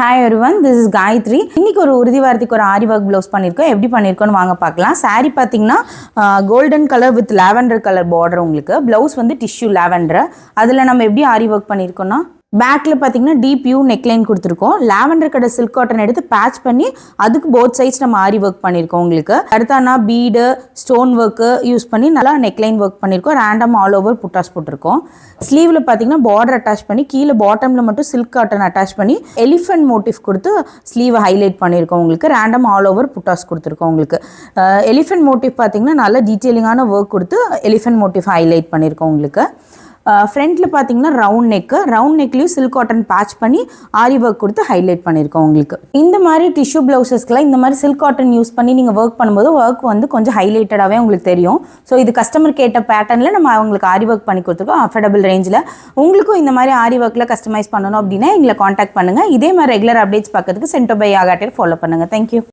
Hi everyone, this is Gayatri. இன்னைக்கு ஒரு உறுதிவார்த்தைக்கு ஒரு ஆரி ஒர்க் ப்ளவுஸ் பண்ணியிருக்கோம். எப்படி பண்ணியிருக்கோன்னு வாங்க பார்க்கலாம். சாரி பார்த்தீங்கன்னா golden colour with lavender colour border உங்களுக்கு. ப்ளவுஸ் வந்து டிஷ்யூ லாவெண்டர். அதில் நம்ம எப்படி ஆரி ஒர்க் பண்ணியிருக்கோம்னா பேக்கில் பார்த்தீங்கன்னா டீப் யூ நெக்லைன் கொடுத்துருக்கோம். லாவெண்டர் கடை சில்க் காட்டன் எடுத்து பேட்ச் பண்ணி அதுக்கு போத் சைட்ஸ் நம்ம ஆரி ஒர்க் பண்ணியிருக்கோம் உங்களுக்கு. அடுத்தானா பீடு ஸ்டோன் ஒர்க்கு யூஸ் பண்ணி நல்லா நெக்லைன் ஒர்க் பண்ணியிருக்கோம். ரேண்டம் ஆல் ஓவர் புட்டாஸ் போட்டிருக்கோம். ஸ்லீவில் பார்த்தீங்கன்னா பார்டர் அட்டாச் பண்ணி கீழே பாட்டமில் மட்டும் சில்க் காட்டன் அட்டாச் பண்ணி எலிஃபென்ட் மோட்டிவ் கொடுத்து ஸ்லீவை ஹைலைட் பண்ணியிருக்கோம் உங்களுக்கு. ரேண்டம் ஆல் ஓவர் புட்டாஸ் கொடுத்துருக்கோம் உங்களுக்கு. எலிஃபென்ட் மோட்டிவ் பார்த்தீங்கன்னா நல்லா டீட்டெயிலிங்கான ஒர்க் கொடுத்து எலிஃபென்ட் மோட்டிவ் ஹைலைட் பண்ணியிருக்கோம் உங்களுக்கு. ஃப்ரண்ட்டில் பார்த்தீங்கன்னா ரவுண்ட் நெக்லையும் சில்க் காட்டன் பேட்ச் பண்ணி ஆரி ஒர்க் கொடுத்து ஹைலைட் பண்ணியிருக்கோம் உங்களுக்கு. இந்த மாதிரி டிஷ்யூ ப்ளவுசஸ்க்குலாம் இந்த மாதிரி சில்க் காட்டன் யூஸ் பண்ணி நீங்கள் ஒர்க் பண்ணும்போது ஒர்க் வந்து கொஞ்சம் ஹைலைட்டடாகவே உங்களுக்கு தெரியும். ஸோ இது கஸ்டமர் கேட்ட பேட்டர்னில் நம்ம அவங்களுக்கு ஆரி ஒர்க் பண்ணி கொடுத்துருக்கோம் அஃபோர்டபுள் ரேஞ்சில். உங்களுக்கும் இந்த மாதிரி ஆரி ஒர்க்கில் கஸ்டமைஸ் பண்ணணும் அப்படின்னா எங்களை காண்டாக்ட் பண்ணுங்கள். இதே மாதிரி ரெகுலர் அப்டேட்ஸ் பார்க்கறதுக்கு சென்டோ பை ஆகாட்டே ஃபாலோ பண்ணுங்கள். தேங்க்யூ.